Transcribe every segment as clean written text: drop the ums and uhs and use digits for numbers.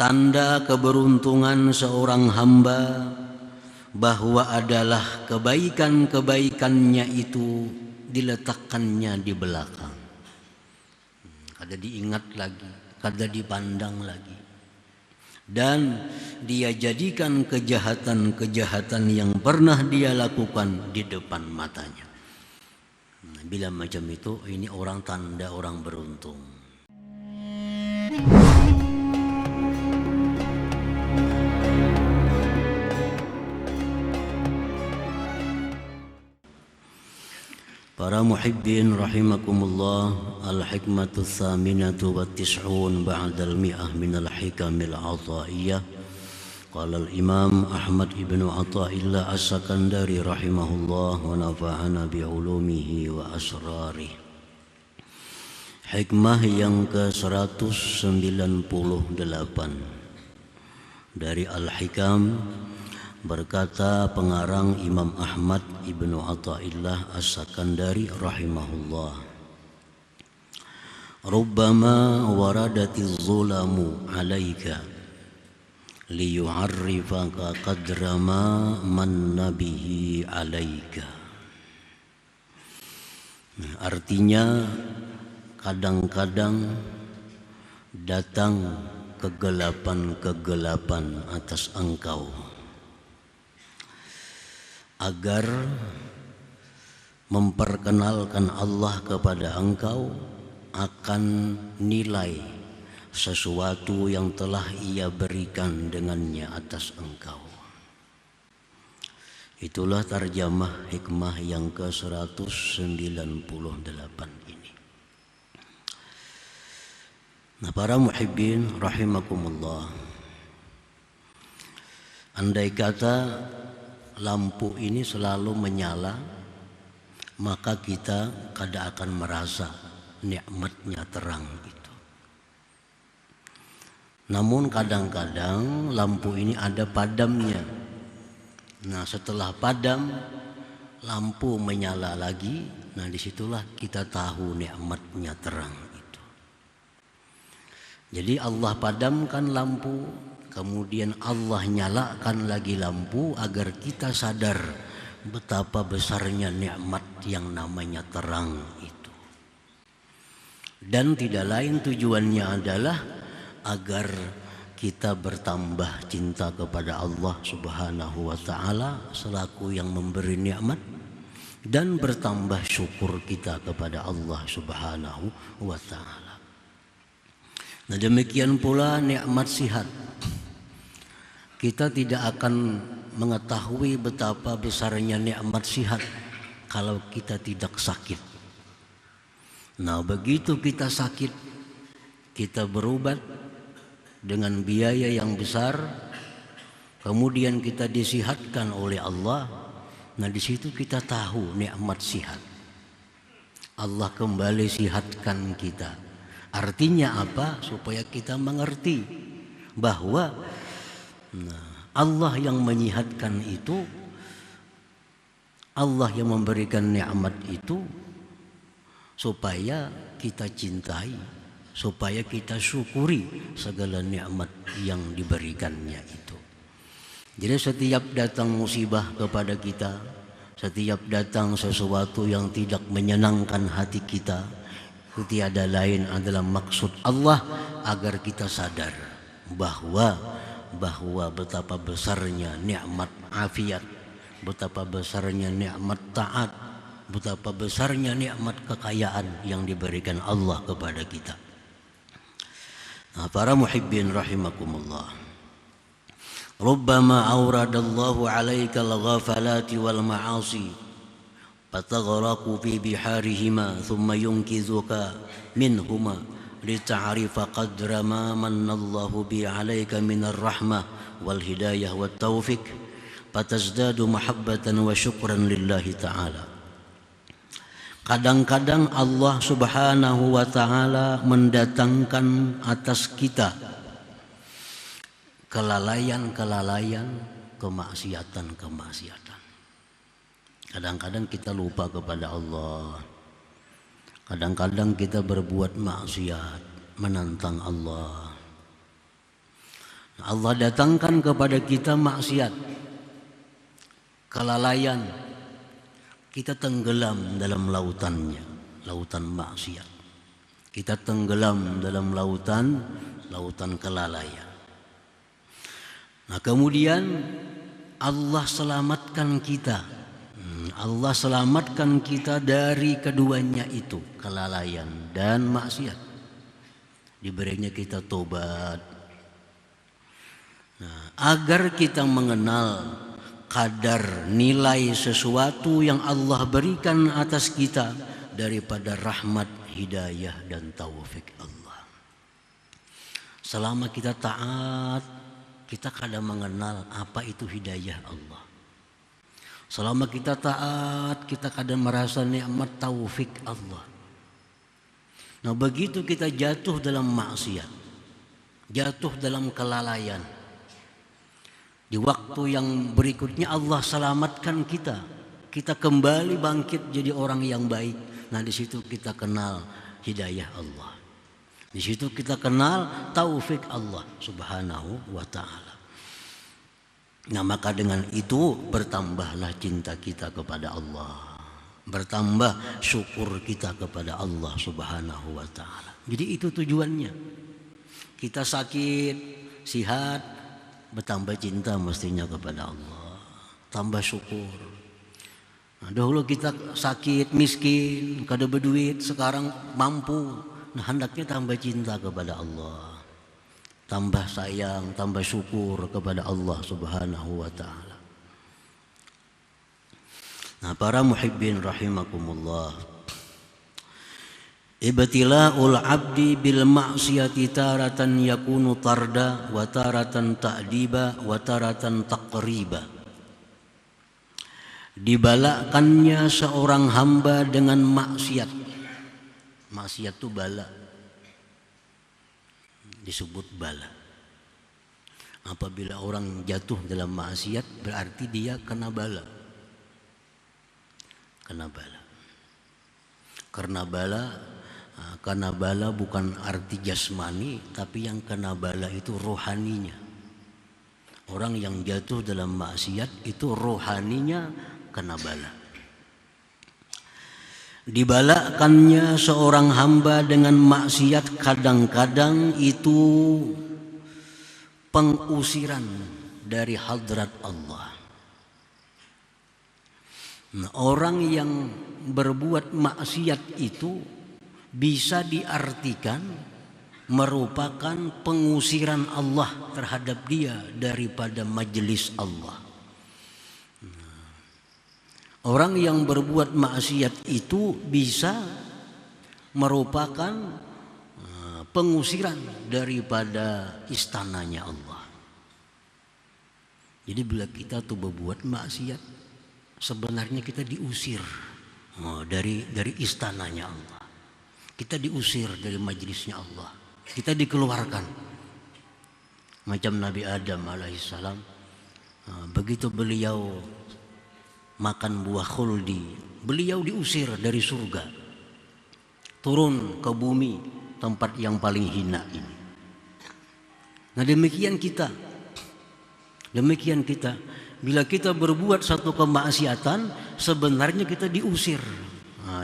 tanda keberuntungan seorang hamba bahwa adalah kebaikan-kebaikannya itu diletakkannya di belakang. Kada diingat lagi, kada dipandang lagi. Dan dia jadikan kejahatan-kejahatan yang pernah dia lakukan di depan matanya. Bila macam itu, ini orang tanda orang beruntung. Para muhibbin rahimakumullah, al-hikmatu tsaminatu wa tis'un ba'dal mi'ah minal hikamil ataiyah. Qala al-imam Ahmad ibn Athaillah as-Sakandari rahimahullah wa nafa'ana bi'ulumihi wa asrarih. Hikmah yang ke-198 dari Al-Hikam. Berkata pengarang Imam Ahmad ibnu Athaillah as-Sakandari rahimahullah, rubbama waradatiz zulamu alaika liyu'arrifaka qadra ma manna bihi alaika. Artinya, kadang-kadang datang kegelapan-kegelapan atas engkau agar memperkenalkan Allah kepada engkau akan nilai sesuatu yang telah Ia berikan dengannya atas engkau. Itulah tarjamah hikmah yang ke-198 ini. Nah, para muhibbin rahimakumullah, andai kata lampu ini selalu menyala, maka kita kada akan merasa nikmatnya terang itu. Namun kadang-kadang lampu ini ada padamnya. Nah, setelah padam, lampu menyala lagi. Nah, disitulah kita tahu nikmatnya terang itu. Jadi Allah padamkan lampu, kemudian Allah nyalakan lagi lampu agar kita sadar betapa besarnya nikmat yang namanya terang itu. Dan tidak lain tujuannya adalah agar kita bertambah cinta kepada Allah Subhanahu wa ta'ala selaku yang memberi nikmat, dan bertambah syukur kita kepada Allah Subhanahu wa ta'ala. Nah, demikian pula nikmat sihat. Kita tidak akan mengetahui betapa besarnya nikmat sihat kalau kita tidak sakit. Nah, begitu kita sakit, kita berobat dengan biaya yang besar, kemudian kita disihatkan oleh Allah. Nah, di situ kita tahu nikmat sihat. Allah kembali sihatkan kita. Artinya apa? Supaya kita mengerti bahwa Allah yang menyihatkan itu, Allah yang memberikan nikmat itu supaya kita cintai, supaya kita syukuri segala nikmat yang diberikannya itu. Jadi setiap datang musibah kepada kita, setiap datang sesuatu yang tidak menyenangkan hati kita, itu tiada lain adalah maksud Allah agar kita sadar bahwa betapa besarnya nikmat afiat, betapa besarnya nikmat taat, betapa besarnya nikmat kekayaan yang diberikan Allah kepada kita. Nah, para muhibbin rahimakumullah, rubbama awradallahu alaika al-ghafalati wal ma'asi fataghraqu fi biharihima thumma yunkizuka minhuma lita'rifa qadra ma manallahu bi 'alaika minar rahmah wal hidayah wat taufiq fatazdadu mahabbatan wa syukran lillahi ta'ala. Kadang-kadang Allah Subhanahu wa ta'ala mendatangkan atas kita kelalaian-kelalaian, kemaksiatan-kemaksiatan. Kadang-kadang kita lupa kepada Allah. Kadang-kadang kita berbuat maksiat, menantang Allah. Allah datangkan kepada kita maksiat, kelalaian, kita tenggelam dalam lautannya, lautan maksiat. Kita tenggelam dalam lautan kelalaian. Nah, kemudian Allah selamatkan kita. Allah selamatkan kita dari keduanya itu, kelalaian dan maksiat. Diberinya kita tobat. Nah, agar kita mengenal kadar nilai sesuatu yang Allah berikan atas kita daripada rahmat, hidayah dan taufik Allah. Selama kita taat, kita kadang mengenal apa itu hidayah Allah. Selama kita taat, kita kadang merasa nikmat taufik Allah. Nah, begitu kita jatuh dalam maksiat, jatuh dalam kelalaian, di waktu yang berikutnya Allah selamatkan kita. Kita kembali bangkit jadi orang yang baik. Nah, di situ kita kenal hidayah Allah. Di situ kita kenal taufik Allah Subhanahu wa ta'ala. Nah, maka dengan itu bertambahlah cinta kita kepada Allah. Bertambah syukur kita kepada Allah Subhanahu wa ta'ala. Jadi itu tujuannya. Kita sakit, sihat, bertambah cinta mestinya kepada Allah. Tambah syukur. Nah, dahulu kita sakit, miskin, kada berduit, sekarang mampu. Nah, hendaknya tambah cinta kepada Allah. Tambah sayang, tambah syukur kepada Allah Subhanahu wa ta'ala. Nah, para muhibbin rahimakumullah. Ibtila'ul abdi bil ma'siyati taratan yakunu tarda wa taratan ta'diba wa taratan taqriba. Dibalakannya seorang hamba dengan maksiat. Maksiat itu bala, disebut bala. Apabila orang jatuh dalam maksiat, berarti dia kena bala. Kena bala. Karena bala bukan arti jasmani, tapi yang kena bala itu rohaninya. Orang yang jatuh dalam maksiat itu rohaninya kena bala. Dibalakannya seorang hamba dengan maksiat kadang-kadang itu pengusiran dari hadrat Allah. Nah, orang yang berbuat maksiat itu bisa diartikan merupakan pengusiran Allah terhadap dia daripada majelis Allah. Orang yang berbuat maksiat itu bisa merupakan pengusiran daripada istananya Allah. Jadi bila kita tuh berbuat maksiat, sebenarnya kita diusir dari istananya Allah. Kita diusir dari majelisnya Allah. Kita dikeluarkan. Macam Nabi Adam alaihissalam, begitu beliau makan buah khuldi, beliau diusir dari surga, turun ke bumi, tempat yang paling hina ini. Nah, demikian kita. Bila kita berbuat satu kemaksiatan, sebenarnya kita diusir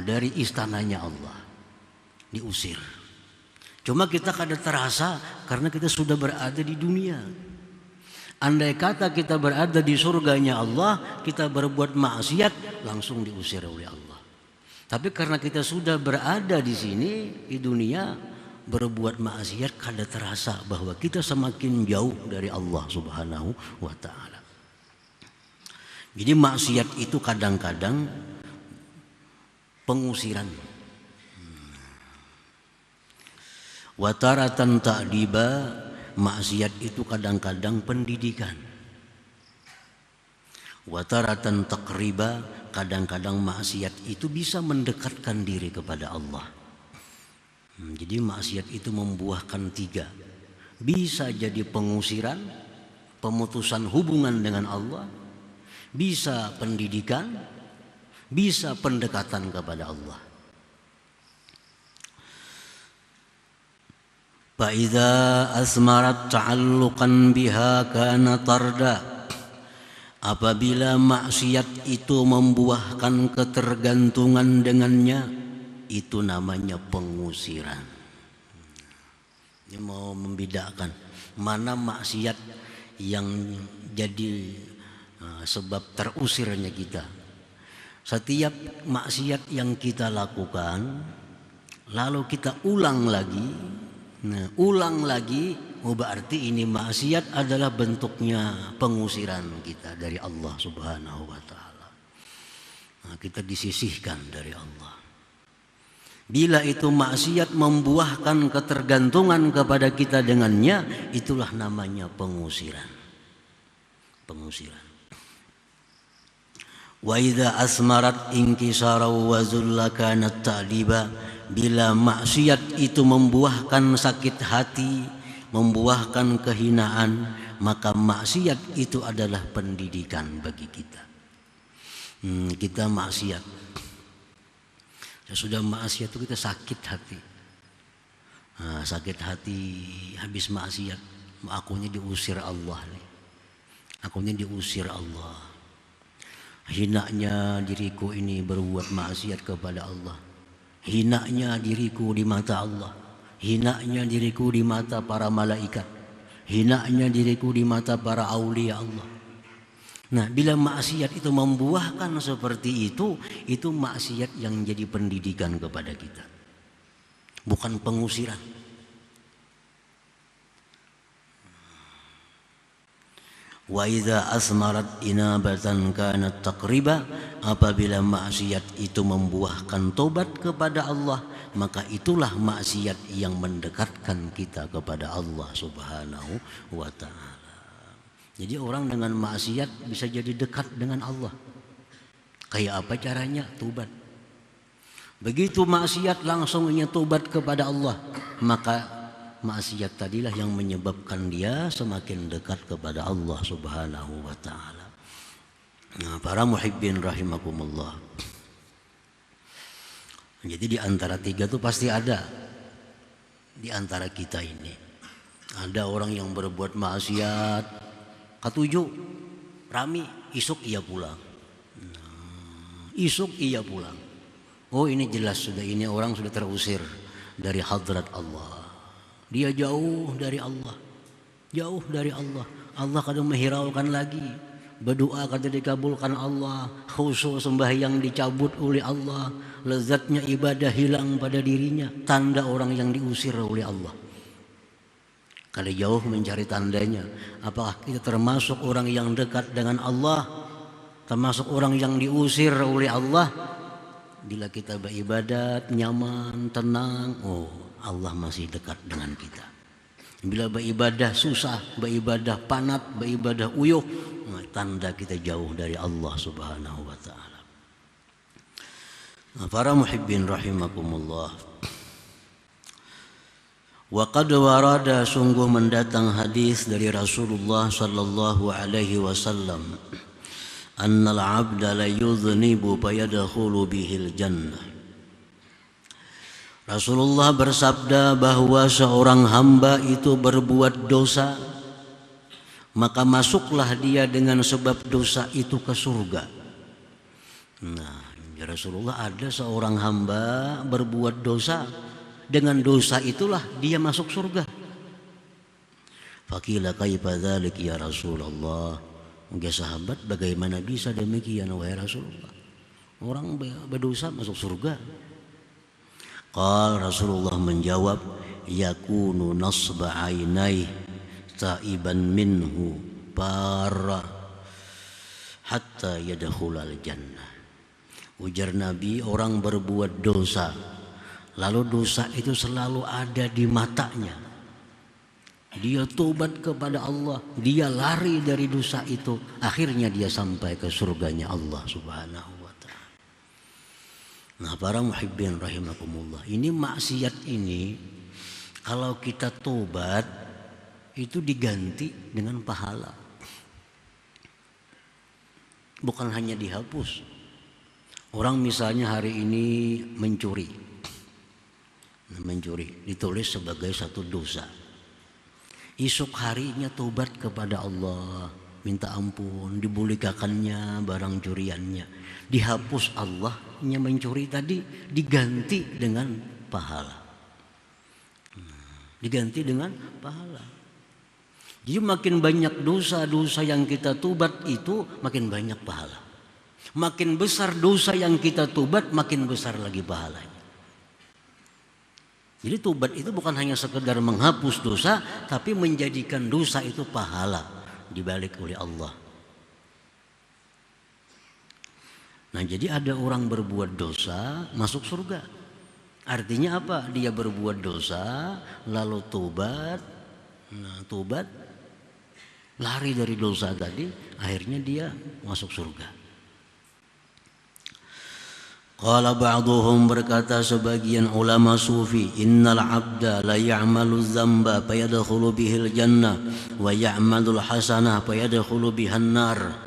dari istananya Allah. Diusir. Cuma kita kada terasa karena kita sudah berada di dunia. Andai kata kita berada di surganya Allah, kita berbuat maksiat, langsung diusir oleh Allah. Tapi karena kita sudah berada di sini, di dunia, berbuat maksiat, kada terasa bahwa kita semakin jauh dari Allah Subhanahu wa ta'ala. Jadi maksiat itu kadang-kadang pengusiran. Wataratan ta'diba, maksiat itu kadang-kadang pendidikan. Wataratan taqriba, kadang-kadang maksiat itu bisa mendekatkan diri kepada Allah. Jadi maksiat itu membuahkan 3. Bisa jadi pengusiran, pemutusan hubungan dengan Allah. Bisa pendidikan, bisa pendekatan kepada Allah. Fa idza asmarat ta'alluqan biha kana tarda. Apabila maksiat itu membuahkan ketergantungan dengannya, itu namanya pengusiran. Ini mau membedakan mana maksiat yang jadi sebab terusirnya kita. Setiap maksiat yang kita lakukan lalu kita ulang lagi, berarti ini maksiat adalah bentuknya pengusiran kita dari Allah Subhanahu wa taala. Kita disisihkan dari Allah. Bila itu maksiat membuahkan ketergantungan kepada kita dengannya, itulah namanya pengusiran. Pengusiran. Wa idza asmarat inkisara wa zulla kanat ta'diba. Bila maksiat itu membuahkan sakit hati, membuahkan kehinaan, maka maksiat itu adalah pendidikan bagi kita. Kita maksiat, sudah maksiat itu kita sakit hati. Sakit hati habis maksiat, akunya diusir Allah nih. Akunya diusir Allah. Hinanya diriku ini berbuat maksiat kepada Allah. Hinanya diriku di mata Allah. Hinanya diriku di mata para malaikat. Hinanya diriku di mata para aulia Allah. Nah, bila maksiat itu membuahkan seperti itu maksiat yang jadi pendidikan kepada kita, bukan pengusiran. Wa idza asmarat inabatan kanat taqriba. Apabila maksiat itu membuahkan tobat kepada Allah, maka itulah maksiat yang mendekatkan kita kepada Allah Subhanahu wa taala. Jadi orang dengan maksiat bisa jadi dekat dengan Allah. Kayak apa caranya? Tobat. Begitu maksiat langsung tobat kepada Allah, maka maksiat tadilah yang menyebabkan dia semakin dekat kepada Allah Subhanahu wa taala. Nah, para muhibbin rahimakumullah. Jadi di antara tiga itu pasti ada di antara kita ini. Ada orang yang berbuat maksiat, ketujuh, rami, isuk ia pulang. Isuk ia pulang. Oh, ini jelas sudah, ini orang sudah terusir dari hadrat Allah. Dia jauh dari Allah. Jauh dari Allah. Allah kadang menghiraukan lagi. Berdoa kata dikabulkan Allah. Khusyuk sembahyang dicabut oleh Allah. Lezatnya ibadah hilang pada dirinya. Tanda orang yang diusir oleh Allah. Kalau jauh mencari tandanya, apakah kita termasuk orang yang dekat dengan Allah? Termasuk orang yang diusir oleh Allah? Bila kita beribadat nyaman, tenang, oh Allah masih dekat dengan kita. Bila beribadah susah, beribadah panat, beribadah uyuh, tanda kita jauh dari Allah Subhanahu wa taala. Para muhibbin rahimakumullah. Wa qad warada, sungguh mendatang hadis dari Rasulullah sallallahu alaihi wasallam, annal 'abda la yudhnibu fayadkhulu bihil jannah. Rasulullah bersabda bahwa seorang hamba itu berbuat dosa, maka masuklah dia dengan sebab dosa itu ke surga. Nah, ya Rasulullah, ada seorang hamba berbuat dosa, dengan dosa itulah dia masuk surga. Faqila kaifa dzalik ya Rasulullah? Ya sahabat, bagaimana bisa demikian wahai Rasulullah? Orang berdosa masuk surga. Qal, Rasulullah menjawab, yakunu nasba ainai taiban minhu para hatta yadkhulal jannah. Ujar Nabi, orang berbuat dosa, lalu dosa itu selalu ada di matanya. Dia tobat kepada Allah, dia lari dari dosa itu, akhirnya dia sampai ke surganya Allah Subhanahu wa ta'ala. Nah, para muhibbin rahimakumullah, ini maksiat ini kalau kita tobat itu diganti dengan pahala. Bukan hanya dihapus. Orang misalnya hari ini mencuri, Mencuri ditulis sebagai satu dosa. Esok harinya tobat kepada Allah, minta ampun, dibolehkannya barang curiannya, dihapus Allahnya mencuri tadi, diganti dengan pahala. Diganti dengan pahala. Jadi makin banyak dosa-dosa yang kita tobat itu makin banyak pahala. Makin besar dosa yang kita tobat makin besar lagi pahalanya. Jadi tobat itu bukan hanya sekedar menghapus dosa, tapi menjadikan dosa itu pahala dibalik oleh Allah. Nah, jadi ada orang berbuat dosa masuk surga. Artinya apa? Dia berbuat dosa lalu tobat. Nah, tobat lari dari dosa tadi, akhirnya dia masuk surga. Qala ba'duhum, berkata sebagian ulama sufi, innal abda la ya'malu dzamba fayadkhulu bihil jannah wa ya'malul hasanah fayadkhulu bihan nar.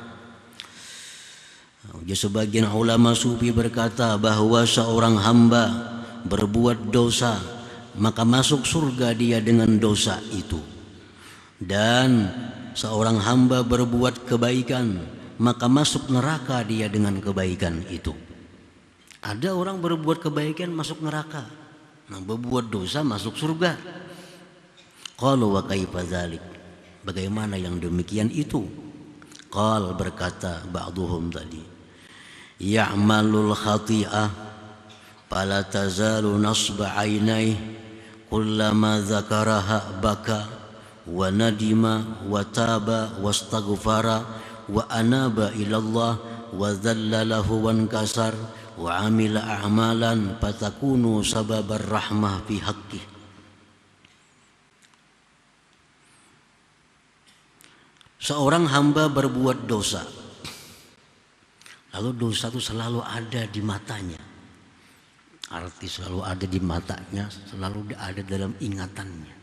Sebagian ulama sufi berkata bahwa seorang hamba berbuat dosa maka masuk surga dia dengan dosa itu, dan seorang hamba berbuat kebaikan maka masuk neraka dia dengan kebaikan itu. Ada orang berbuat kebaikan masuk neraka, nah berbuat dosa masuk surga. Qalu wa kaifa dzalik, bagaimana yang demikian itu? Qal, berkata ba'duhum tadi, ya'malul khati'ah fala tazalu nasba 'ainai kullama dzakaraha baka wa nadima wa taba wastaghfara wa anaba ilallah wa dhalla lahu wankasar wa amila a'malan fatakunu sababar rahmah fi haqqih. Seorang hamba berbuat dosa, lalu dosa itu selalu ada di matanya. Arti selalu ada di matanya, selalu ada dalam ingatannya.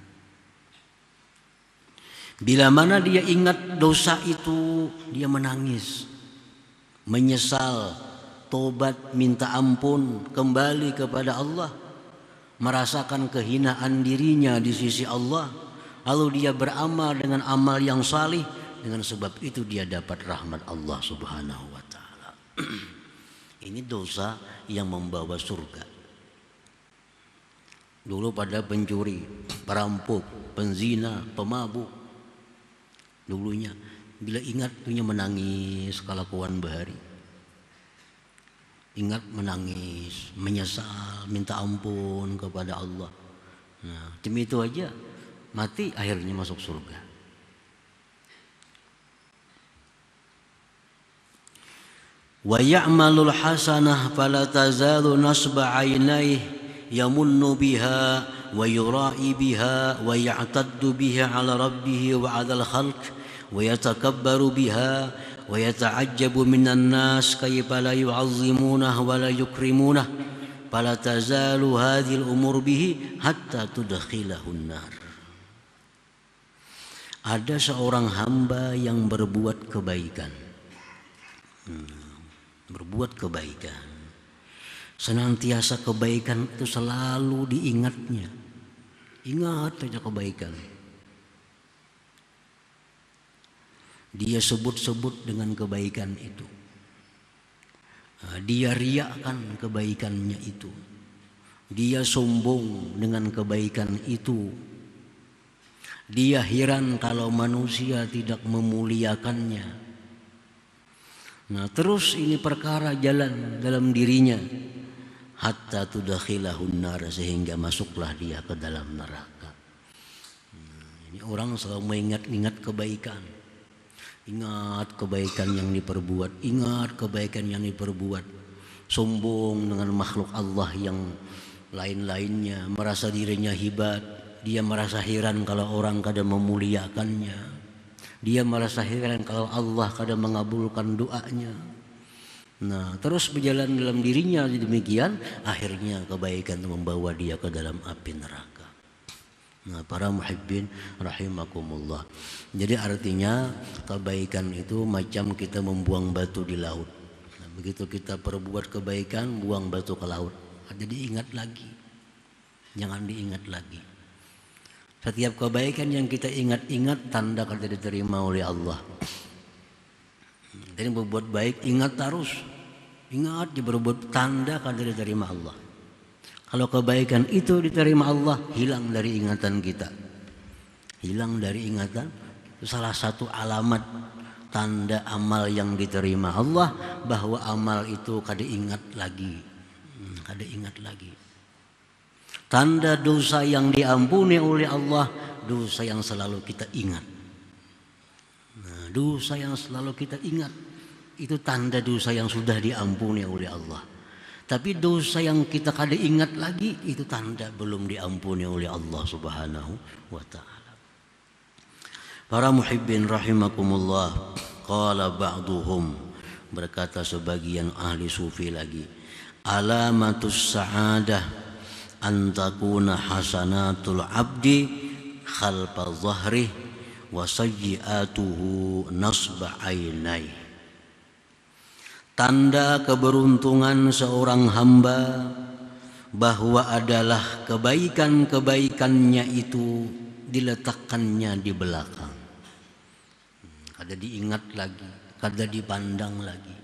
Bila mana dia ingat dosa itu, dia menangis, menyesal, tobat, minta ampun, kembali kepada Allah, merasakan kehinaan dirinya di sisi Allah, lalu dia beramal dengan amal yang salih. Dengan sebab itu dia dapat rahmat Allah Subhanahu wa ta'ala. Ini dosa yang membawa surga. Dulu pada pencuri, perampok, penzina, pemabuk, dulunya bila ingat tuhnya menangis kelakuan bahari. Ingat menangis, menyesal, minta ampun kepada Allah. Nah, demi itu aja mati, akhirnya masuk surga. Wa ya'malul hasanah fala tazalu nasba 'ainaihi yamunnu biha wa yura'i biha wa ya'taddu biha 'ala rabbih wa 'alal khalq wa yatakabbaru biha wa yata'ajjabu minan nas kayfa la yu'azzimunah wa la yukrimunah fala tazalu hadhil umur bihi hatta tudkhilahun nar. Ada seorang hamba yang berbuat kebaikan, berbuat kebaikan, senantiasa kebaikan itu selalu diingatnya. Ingat saja kebaikan. Dia sebut-sebut dengan kebaikan itu. Dia riakkan kebaikannya itu. Dia sombong dengan kebaikan itu. Dia heran kalau manusia tidak memuliakannya. Nah, terus ini perkara jalan dalam dirinya hatta tudakhilahun nar, sehingga masuklah dia ke dalam neraka. Ini orang selalu mengingat-ingat kebaikan. Ingat kebaikan yang diperbuat, ingat kebaikan yang diperbuat. Sombong dengan makhluk Allah yang lain-lainnya, merasa dirinya hebat. Dia merasa heran kalau orang kadang memuliakannya. Dia merasa heran kalau Allah kadang mengabulkan doanya. Nah, terus berjalan dalam dirinya demikian, akhirnya kebaikan itu membawa dia ke dalam api neraka. Nah, para muhibbin rahimakumullah. Jadi artinya kebaikan itu macam kita membuang batu di laut. Nah, begitu kita perbuat kebaikan, buang batu ke laut. Jadi ingat lagi. Jangan diingat lagi. Setiap kebaikan yang kita ingat-ingat tanda kalau diterima oleh Allah. Jadi berbuat baik ingat terus. Ingat dia berbuat tanda kalau diterima Allah. Kalau kebaikan itu diterima Allah, hilang dari ingatan kita. Hilang dari ingatan. Itu salah satu alamat tanda amal yang diterima Allah, bahwa amal itu kada ingat lagi. Kada ingat lagi. Tanda dosa yang diampuni oleh Allah, dosa yang selalu kita ingat. Nah, dosa yang selalu kita ingat itu tanda dosa yang sudah diampuni oleh Allah. Tapi dosa yang kita kada ingat lagi itu tanda belum diampuni oleh Allah Subhanahu wa taala. Para muhibbin rahimakumullah, qala ba'duhum, berkata sebagian ahli sufi lagi, alamatus sa'adah an takuna hasanatul abdi khalfa dhahrih wa sayyi'atuhu nasba ainai. Tanda keberuntungan seorang hamba bahwa adalah kebaikan-kebaikannya itu diletakkannya di belakang. Kada diingat lagi, kada dipandang lagi.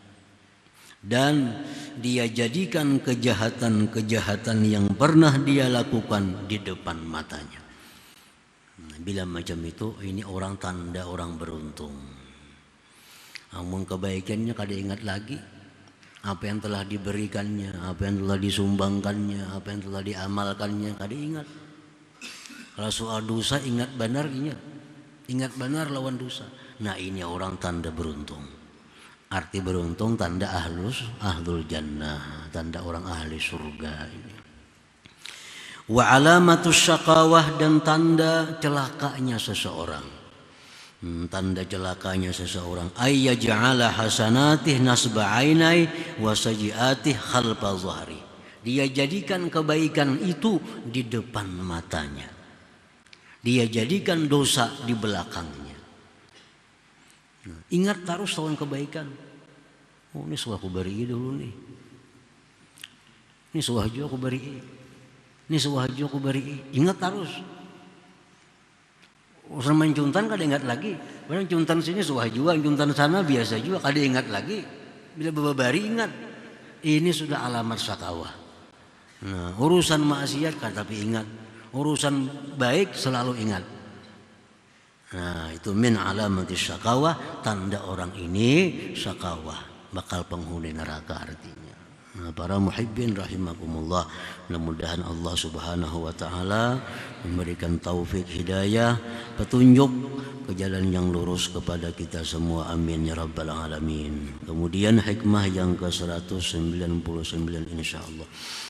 Dan dia jadikan kejahatan-kejahatan yang pernah dia lakukan di depan matanya. Bila macam itu, ini orang tanda orang beruntung. Namun kebaikannya kada ingat lagi, apa yang telah diberikannya, apa yang telah disumbangkannya, apa yang telah diamalkannya, kada ingat. Kalau soal dosa ingat benar, ingat benar lawan dosa. Nah, ini orang tanda beruntung. Arti beruntung tanda ahlul jannah, tanda orang ahli surga ini. Wa alamatus syaqawah, dan tanda celakanya seseorang. Tanda celakanya seseorang, ay yaj'ala hasanatih nasba ainai wa sayyi'atih khalfa dhahri. Dia jadikan kebaikan itu di depan matanya. Dia jadikan dosa di belakangnya. Ingat terus lawan kebaikan. Oh, ini suah aku beri dulu nih. Ini suah juga aku beri. Ini suah juga aku beri. Ingat terus. Urusan main cuntan kada ingat lagi. Padahal cuntan sini suah juga, cuntan sana biasa juga, kada ingat lagi. Bila babari ingat. Ini sudah alamat syakawah. Nah, urusan maksiat kada tapi ingat. Urusan baik selalu ingat. Nah, itu min alamati syakawah, tanda orang ini syakawah, bakal penghuni neraka artinya. Nah, para muhibbin rahimakumullah, mudah-mudahan Allah Subhanahu wa taala memberikan taufik hidayah, petunjuk ke jalan yang lurus kepada kita semua, amin ya rabbal alamin. Kemudian hikmah yang ke-199 insyaallah.